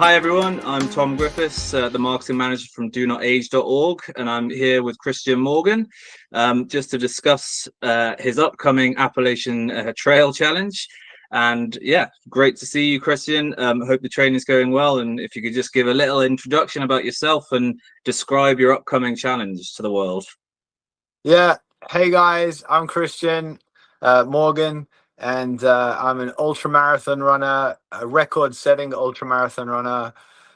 Hi everyone, I'm Tom Griffiths, the marketing manager from DoNotAge.org, and I'm here with Kristian Morgan just to discuss his upcoming Appalachian Trail Challenge. And yeah, great to see you, Kristian. Hope the training's going well, and if you could just give a little introduction about yourself and describe your upcoming challenge to the world. Yeah, hey guys, I'm Kristian Morgan, and I'm an ultramarathon runner, a record-setting ultramarathon runner.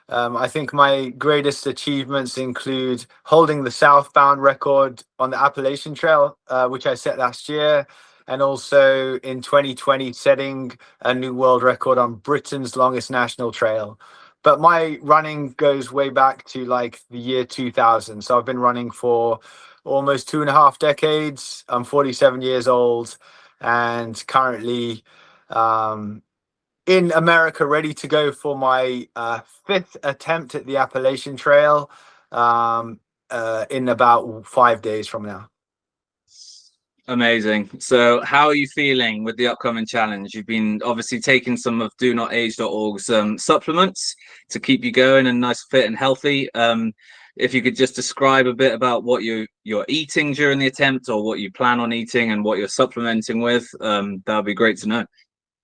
I think my greatest achievements include holding the southbound record on the Appalachian Trail, which I set last year, and also in 2020 setting a new world record on Britain's longest national trail. But my running goes way back to like the year 2000. So I've been running for almost 2.5 decades. I'm 47 years old and currently in America, ready to go for my 5th attempt at the Appalachian Trail in about 5 days from now. Amazing. So how are you feeling with the upcoming challenge? You've been obviously taking some of DoNotAge.org's supplements to keep you going and nice, fit and healthy. If you could just describe a bit about what you're eating during the attempt, or what you plan on eating and what you're supplementing with, that would be great to know.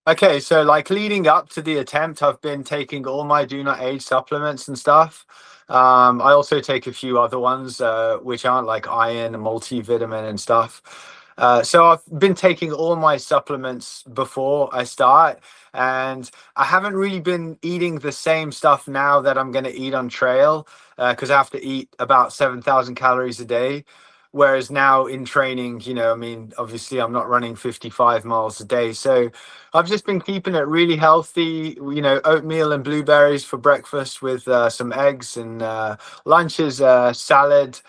Okay, so like leading up to the attempt, I've been taking all my DoNotAge supplements and stuff. I also take a few other ones, which aren't like iron and multivitamin and stuff. So I've been taking all my supplements before I start, and I haven't really been eating the same stuff now that I'm going to eat on trail, because I have to eat about 7,000 calories a day. Whereas now in training, I mean, obviously I'm not running 55 miles a day. So I've just been keeping it really healthy, oatmeal and blueberries for breakfast with some eggs, and lunch is salad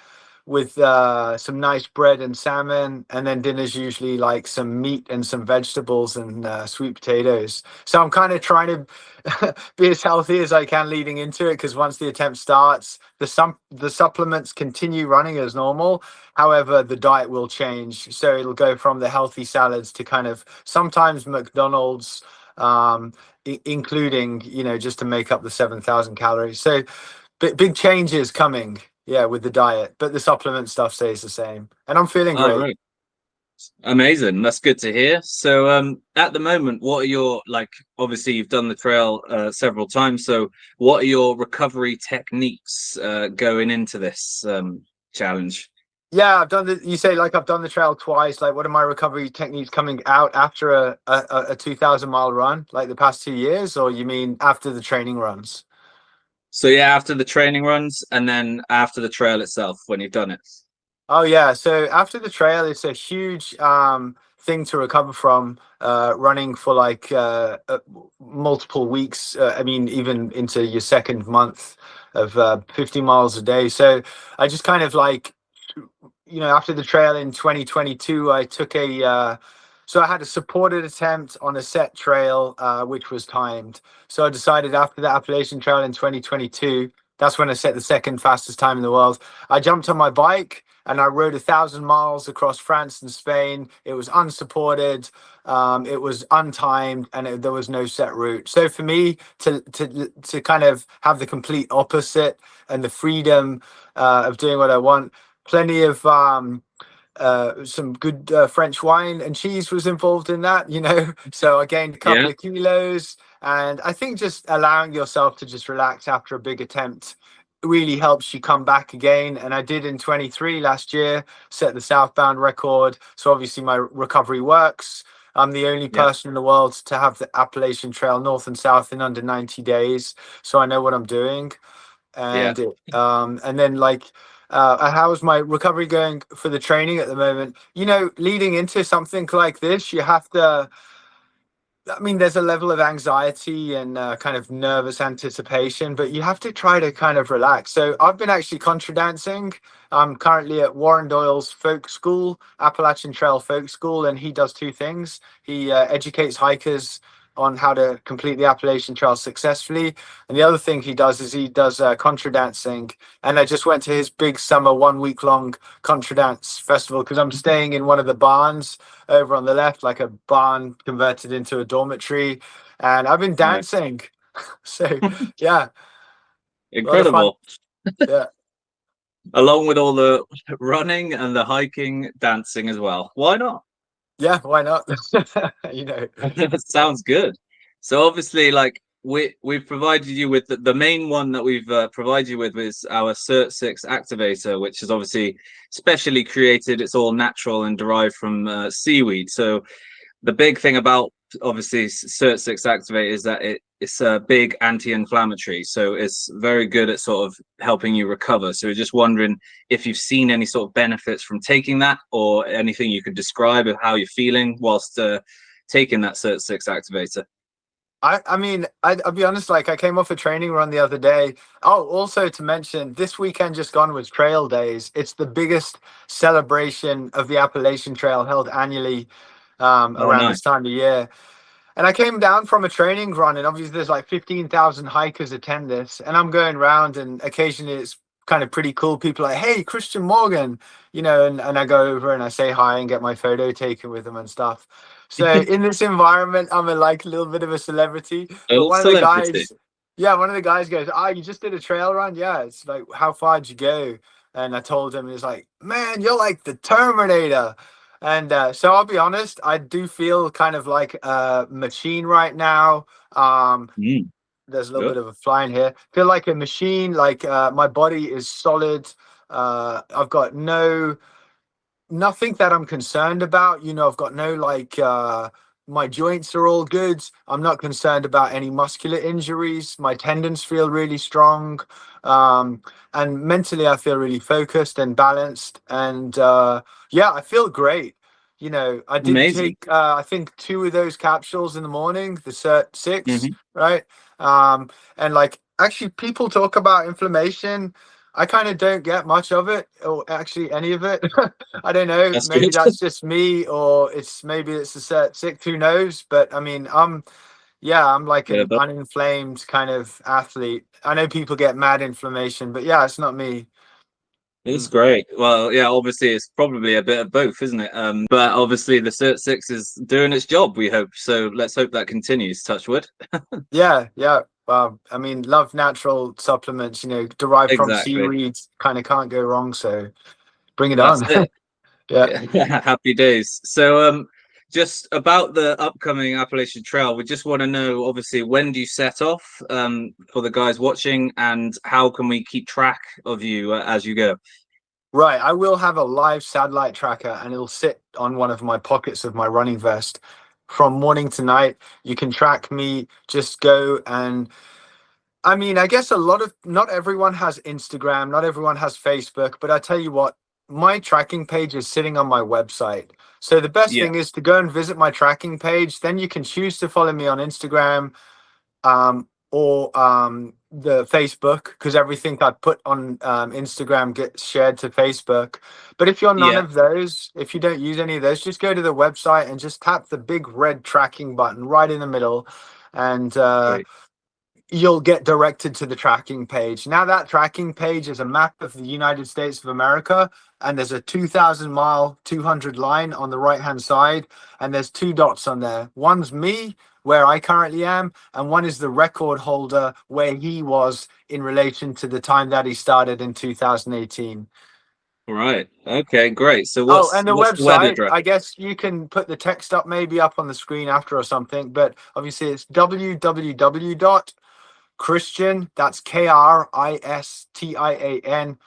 with some nice bread and salmon, and then dinner's usually like some meat and some vegetables and sweet potatoes. So I'm kind of trying to be as healthy as I can leading into it, because once the attempt starts, the supplements continue running as normal. However, the diet will change, so it'll go from the healthy salads to kind of sometimes McDonald's, including just to make up the 7,000 calories. So big changes coming. Yeah, with the diet, but the supplement stuff stays the same, and I'm feeling great. Right. Amazing. That's good to hear. So at the moment, what are your, like, obviously you've done the trail several times, so what are your recovery techniques going into this challenge? Yeah, I've done you say like I've done the trail twice. Like, what are my recovery techniques coming out after a 2,000-mile run, like the past 2 years, or you mean after the training runs? So yeah, after the training runs, and then after the trail itself, when you've done it. Oh yeah, so after the trail, it's a huge thing to recover from, running for like multiple weeks. I mean, even into your second month of 50 miles a day. So I just kind of like, after the trail in 2022, I took so I had a supported attempt on a set trail, which was timed. So I decided after the Appalachian Trail in 2022, that's when I set the second fastest time in the world. I jumped on my bike and I rode 1,000 miles across France and Spain. It was unsupported, it was untimed, and there was no set route. So for me to kind of have the complete opposite and the freedom of doing what I want, plenty of some good French wine and cheese was involved in that, so I gained a couple of kilos, and I think just allowing yourself to just relax after a big attempt really helps you come back again. And I did in 23 last year, set the southbound record. So obviously my recovery works. I'm the only person in the world to have the Appalachian Trail north and south in under 90 days. So I know what I'm doing. And and then like, how's my recovery going for the training at the moment? Leading into something like this, you have to, I mean, there's a level of anxiety and kind of nervous anticipation, but you have to try to kind of relax. So I've been actually contra dancing. I'm currently at Warren Doyle's folk school, Appalachian Trail Folk School, and he does two things. He educates hikers on how to complete the Appalachian Trail successfully. And the other thing he does is he does contra dancing. And I just went to his big summer 1 week long contra dance festival, because I'm staying in one of the barns over on the left, like a barn converted into a dormitory. And I've been dancing So yeah, a lot of fun. Incredible. Yeah. Along with all the running and the hiking, dancing as well. Why not? Yeah, why not? You know. Sounds good. So obviously, like we've provided you with the main one that we've provided you with is our SIRT6 Activator, which is obviously specially created. It's all natural and derived from seaweed. So the big thing about obviously SIRT6 Activate is that it's a big anti-inflammatory, so it's very good at sort of helping you recover. So we're just wondering if you've seen any sort of benefits from taking that, or anything you could describe of how you're feeling whilst taking that SIRT6 Activator. I mean, I'll be honest, like I came off a training run the other day. Oh, also to mention, this weekend just gone was Trail Days. It's the biggest celebration of the Appalachian Trail held annually Oh, around nice. this time of year. And I came down from a training run, and obviously there's like 15,000 hikers attend this. And I'm going around, and occasionally it's kind of pretty cool. People are like, hey, Kristian Morgan, you know, and I go over and I say hi and get my photo taken with them and stuff. So in this environment, I'm a like a little bit of a celebrity. A But little one of the celebrity. guys, yeah, one of the guys goes, ah, you just did a trail run? Yeah. It's like, how far did you go? And I told him, he's like, man, you're like the Terminator. And so I'll be honest, I do feel kind of like a machine right now. Mm, There's a little good. bit of a fly in here. Feel like a machine, like my body is solid. I've got nothing that I'm concerned about. You know, I've got no like my joints are all good. I'm not concerned about any muscular injuries. My tendons feel really strong. Um, and mentally I feel really focused and balanced. And yeah, I feel great. You know, I did Amazing. take I think 2 of those capsules in the morning, the SIRT6, Hmm. right? And like actually people talk about inflammation. I kind of don't get much of it, or actually any of it. I don't know. That's Maybe good. that's just me, or it's a set sick. Who knows? But I mean, I'm like Yeah, an uninflamed kind of athlete. I know people get mad inflammation, but yeah, it's not me. it's Mm. great. Well, yeah, obviously it's probably a bit of both, isn't it? But obviously the SIRT6 is doing its job, we hope. So let's hope that continues, touch wood. Yeah, yeah. I mean, love natural supplements. You know, derived from Exactly. seaweeds. Kind of can't go wrong. So bring it That's on. it. Yeah. Yeah. Happy days. So just about the upcoming Appalachian Trail, we just want to know, obviously, when do you set off, for the guys watching, and how can we keep track of you as you go? Right, I will have a live satellite tracker and it'll sit on one of my pockets of my running vest from morning to night. You can track me, just go and I mean, I guess not everyone has Instagram, not everyone has Facebook, but I tell you what, my tracking page is sitting on my website. So the best Yeah. thing is to go and visit my tracking page. Then you can choose to follow me on Instagram, or the Facebook, because everything I put on Instagram gets shared to Facebook. But if you're none Yeah. of those, if you don't use any of those, just go to the website and just tap the big red tracking button right in the middle, and Great. you'll get directed to the tracking page. Now that tracking page is a map of the United States of America, and there's a 2,000 mile 200 line on the right hand side, and there's 2 dots on there. One's me, where I currently am, and one is the record holder where he was in relation to the time that he started in 2018. All right. Okay, great. So Oh, what's and the what's the web website, address? I guess you can put the text up maybe up on the screen after or something, but obviously it's www.Kristian, that's Kristian,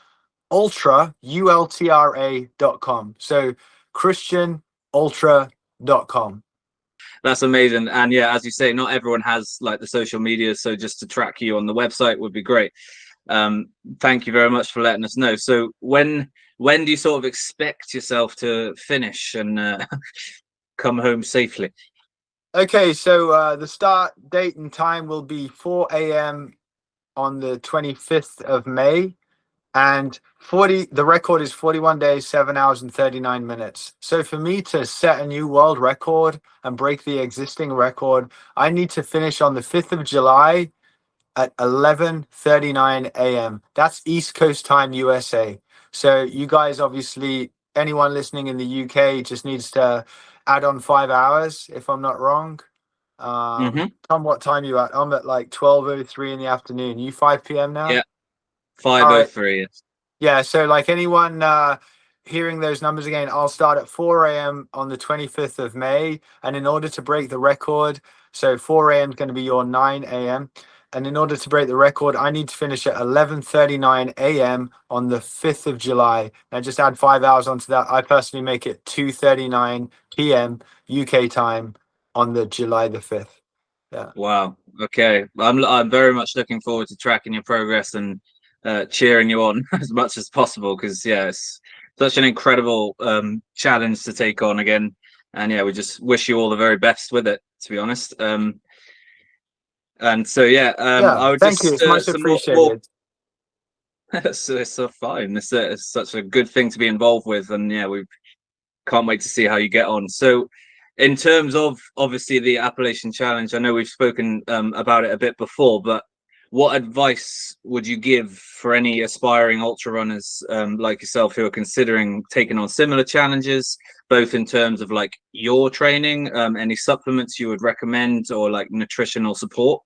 ultra.com. So kristianultra.com. That's amazing. And yeah, as you say, not everyone has like the social media, so just to track you on the website would be great. Um, Thank you very much for letting us know. So when do you sort of expect yourself to finish and come home safely? Okay, so the start date and time will be 4 a.m. on the 25th of May. And the record is 41 days, 7 hours, and 39 minutes. So for me to set a new world record and break the existing record, I need to finish on the 5th of July at 11:39 a.m. That's East Coast time, USA. So you guys, obviously, anyone listening in the UK just needs to add on 5 hours, if I'm not wrong. Mm-hmm. Tom, what time you at? I'm at like 12:03 in the afternoon. You 5 p.m. now? Yeah, All right. 5:03. Yeah, so like anyone hearing those numbers again, I'll start at 4 a.m. on the 25th of May. And in order to break the record, so 4 a.m. is going to be your 9 a.m. And in order to break the record, I need to finish at 11:39 a.m. on the 5th of July. And just add 5 hours onto that. I personally make it 2:39 p.m. UK time on the July the 5th. Yeah. Wow. Okay. I'm very much looking forward to tracking your progress and cheering you on as much as possible, because yeah, it's such an incredible challenge to take on again. And yeah, we just wish you all the very best with it, to be honest. And so yeah, I would Thank you. just It's much some more appreciated. so fine. It's such a good thing to be involved with, and yeah, we can't wait to see how you get on. So, in terms of obviously the Appalachian Challenge, I know we've spoken about it a bit before, but what advice would you give for any aspiring ultra runners like yourself who are considering taking on similar challenges, both in terms of like your training, any supplements you would recommend, or like nutritional support?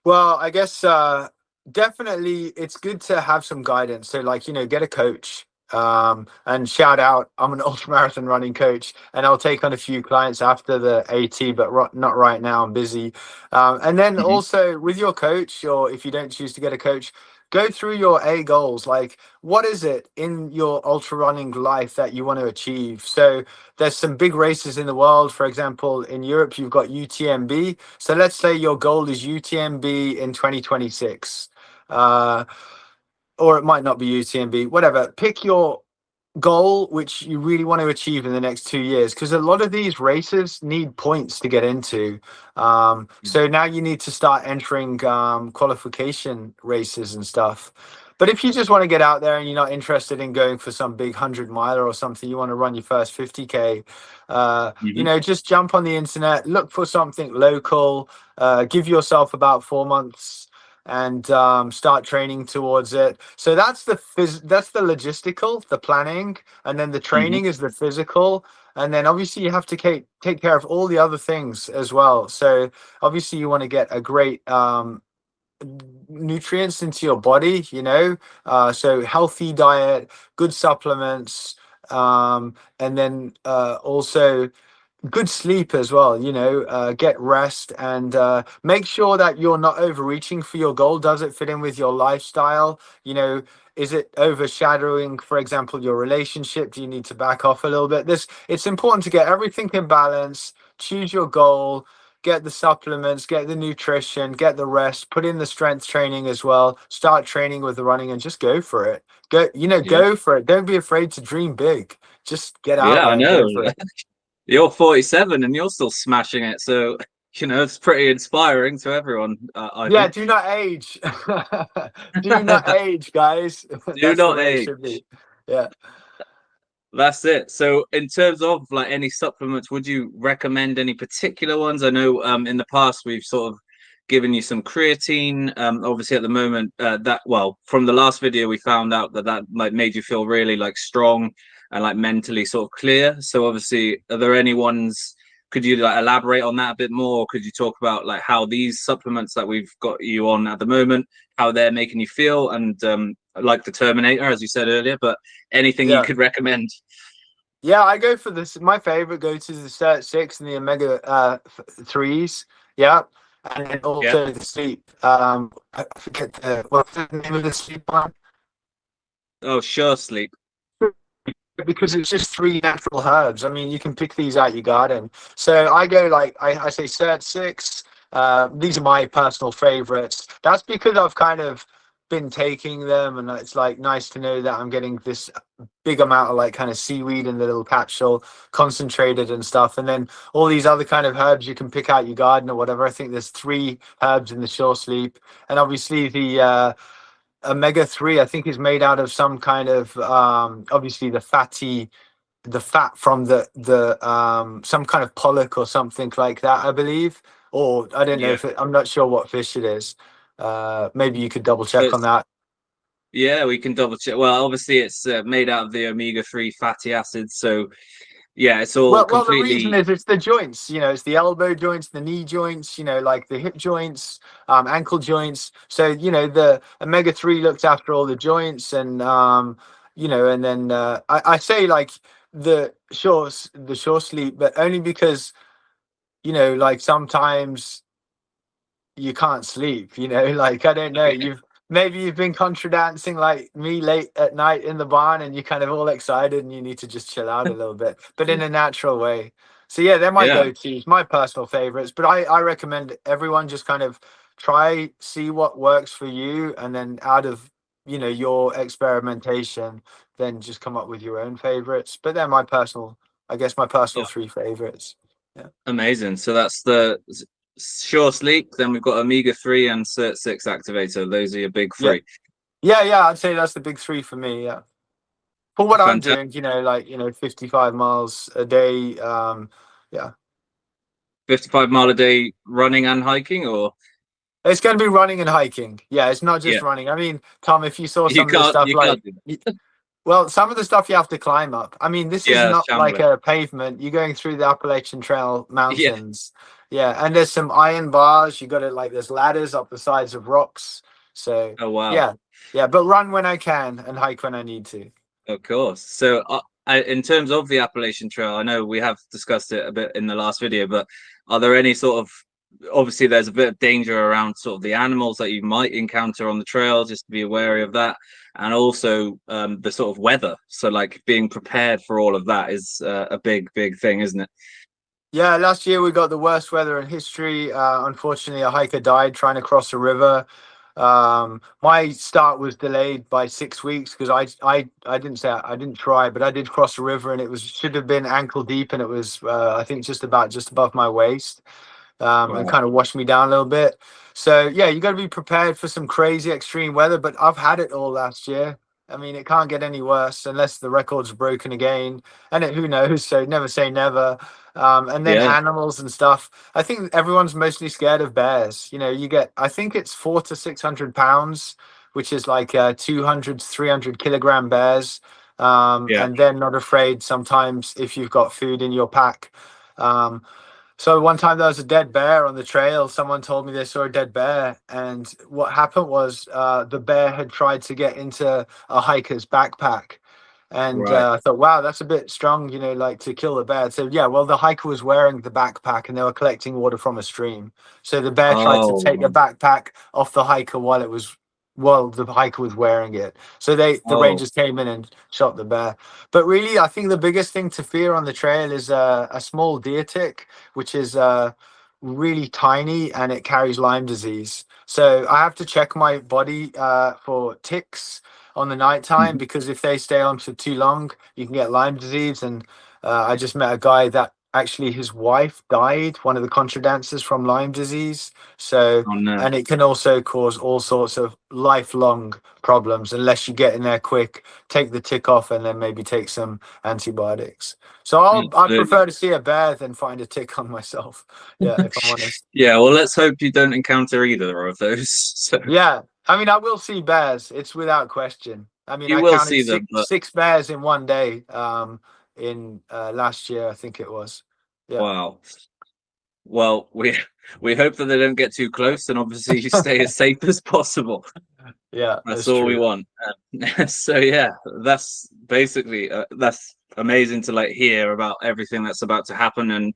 Well, I guess definitely it's good to have some guidance. So, like, get a coach. And shout out, I'm an ultramarathon running coach, and I'll take on a few clients after the AT, but not right now. I'm busy. And then Mhm. also with your coach, or if you don't choose to get a coach, go through your A goals. Like, what is it in your ultra running life that you want to achieve? So, there's some big races in the world. For example, in Europe, you've got UTMB. So let's say your goal is UTMB in 2026. Or it might not be UTMB, whatever. Pick your goal which you really want to achieve in the next 2 years, because a lot of these races need points to get into. So now you need to start entering qualification races and stuff. But if you just want to get out there and you're not interested in going for some big 100 miler or something, you want to run your first 50K, Mhm. just jump on the internet, look for something local, give yourself about 4 months and start training towards it. So that's that's the logistical, the planning, and then the Mhm. training is the physical. And then obviously you have to take care of all the other things as well. So obviously you want to get a great nutrients into your body, so healthy diet, good supplements, and then also good sleep as well. Get rest, and make sure that you're not overreaching for your goal. Does it fit in with your lifestyle? Is it overshadowing, for example, your relationship? Do you need to back off a little bit? It's important to get everything in balance. Choose your goal, get the supplements, get the nutrition, get the rest, put in the strength training as well, start training with the running, and just go for it. Yeah. Go for it. Don't be afraid to dream big. Just get out Yeah, I there and know. go for it. You're 47 and you're still smashing it. So, it's pretty inspiring to everyone, I Yeah, think. do not age. Do not age, guys. Do That's the not way it age. should be. Yeah. That's it. So, in terms of like any supplements, would you recommend any particular ones? I know in the past we've sort of given you some creatine. Obviously, at the moment, from the last video, we found out that like made you feel really like strong and like mentally sort of clear. So, obviously, are there any ones? Could you like elaborate on that a bit more? Or could you talk about like how these supplements that we've got you on at the moment, how they're making you feel, and like the Terminator, as you said earlier, but anything you Yeah. could recommend? Yeah, I go for this. My favorite go to the SIRT6 and the omega threes. Yeah. And then Yeah. also the sleep. I forget what's the name of the sleep one? Oh, SureSleep. Because it's just three natural herbs. I mean, you can pick these out your garden. So I go like I say SIRT6. These are my personal favorites. That's because I've kind of been taking them, and it's like nice to know that I'm getting this big amount of like kind of seaweed in the little capsule, concentrated and stuff. And then all these other kind of herbs you can pick out your garden or whatever. I think there's three herbs in the SureSleep, and obviously the omega-3 I think is made out of some kind of obviously the fat from the some kind of pollock or something like that, I believe. Or I don't know Yeah. if I'm not sure what fish it is. Maybe you could double check on that. Yeah, we can double check. Well, obviously, it's made out of the omega-3 fatty acids. So, Yeah, it's all Well, the reason completely. is it's the joints. It's the elbow joints, the knee joints. Like the hip joints, ankle joints. So the omega-3 looks after all the joints, and and then I say like the shore sleep, but only because like sometimes you can't sleep, like I don't know, you've been contra dancing like me late at night in the barn, and you're kind of all excited and you need to just chill out a little bit, but in a natural way. So yeah, they're my Yeah, go-tos, my personal favorites, but I recommend everyone just kind of try, see what works for you, and then out of your experimentation, then just come up with your own favorites. But they're my personal, I guess, my personal yeah, three favorites. Yeah. amazing. So that's the Sure Sleep. Then we've got omega-3 and SIRT6 Activator. Those are your big Yeah. three. Yeah, I'd say that's the big three for me. Yeah, for what I'm Fantastic. doing, like 55 miles a day. Yeah, 55 mile a day running and hiking, or it's going to be running and hiking. Yeah, it's not yeah, just running. I mean, Tom, if you saw you some of the can't stuff, you like, can't do that. well, some of the stuff you have to climb up. I mean, this is Yeah, not like shambling. a pavement. You're going through the Appalachian Trail Yeah. mountains. Yeah, and there's some iron bars. You got it, like there's ladders up the sides of rocks. So Oh wow. yeah, yeah, but run when I can and hike when I need to. Of course. So, in terms of the Appalachian Trail, I know we have discussed it a bit in the last video, but are there any sort of, obviously, there's a bit of danger around sort of the animals that you might encounter on the trail, just to be wary of that, and also the sort of weather. So, like being prepared for all of that is a big thing, isn't it? Yeah, last year we got the worst weather in history. Unfortunately, a hiker died trying to cross a river. My start was delayed by 6 weeks because I didn't say I didn't try, but I did cross a river, and it was should have been ankle deep, and it was I think just above my waist, and Wow. kind of washed me down a little bit. So yeah, you got to be prepared for some crazy extreme weather. But I've had it all last year. I mean, it can't get any worse unless the record's broken again, and who knows? So never say never. And then Yeah. animals and stuff. I think everyone's mostly scared of bears. You get, I think it's 400 to 600 pounds, which is like 200 to 300 kilogram bears. Yeah. And they're not afraid sometimes if you've got food in your pack. Um, so one time there was a dead bear on the trail. Someone told me they saw a dead bear, and what happened was the bear had tried to get into a hiker's backpack. And Right. I thought, wow, that's a bit strong, like to kill the bear. So yeah, well, the hiker was wearing the backpack, and they were collecting water from a stream. So the bear tried to take the Oh. backpack off the hiker while the hiker was wearing it. So the Oh. rangers came in and shot the bear. But really, I think the biggest thing to fear on the trail is a small deer tick, which is really tiny, and it carries Lyme disease. So I have to check my body for ticks on the nighttime, Mhm. because if they stay on for too long, you can get Lyme disease. And I just met a guy that actually his wife died, one of the contra dancers, from Lyme disease. So, Oh no. and it can also cause all sorts of lifelong problems unless you get in there quick, take the tick off, and then maybe take some antibiotics. So I Absolutely. prefer to see a bear than find a tick on myself. Yeah, if I'm honest. Yeah. Well, let's hope you don't encounter either of those. So Yeah, I mean, I will see bears. It's without question. I mean, you I will counted see them, six but six bears in one day. In last year, I think it was. Yeah, wow. Well, we hope that they don't get too close, and obviously you stay as safe as possible. yeah, That's that's all we true. want. So yeah, that's basically that's amazing to like hear about everything that's about to happen. And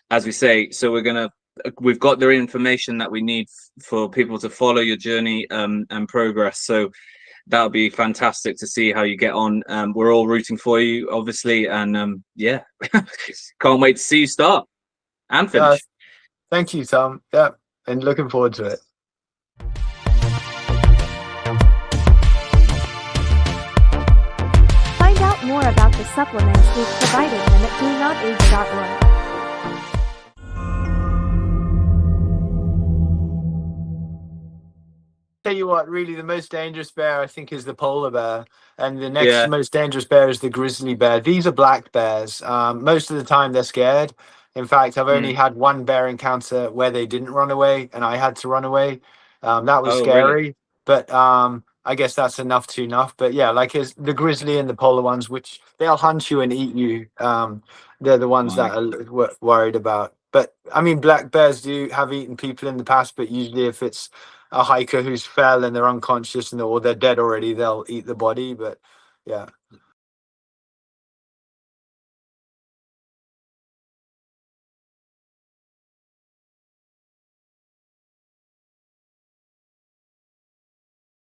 as we say, so we've got the information that we need for people to follow your journey and progress. So that'll be fantastic to see how you get on. We're all rooting for you, obviously, and yeah, can't wait to see you start and Yeah, finish. thank you, Tom. Yeah, and looking forward to it. Find out more about the supplements we've provided them at donautage.org. Tell you what, really, the most dangerous bear I think is the polar bear, and the next Yeah. most dangerous bear is the grizzly bear. These are black bears. Most of the time, they're scared. In fact, I've only Mm. had one bear encounter where they didn't run away, and I had to run away. That was Oh, really? scary. But I guess that's enough to enough. But yeah, like the grizzly and the polar ones, which they'll hunt you and eat you. They're the ones that are worried about. But I mean, black bears have eaten people in the past, but usually if it's a hiker who's fell and they're unconscious or they're dead already, they'll eat the body. But yeah.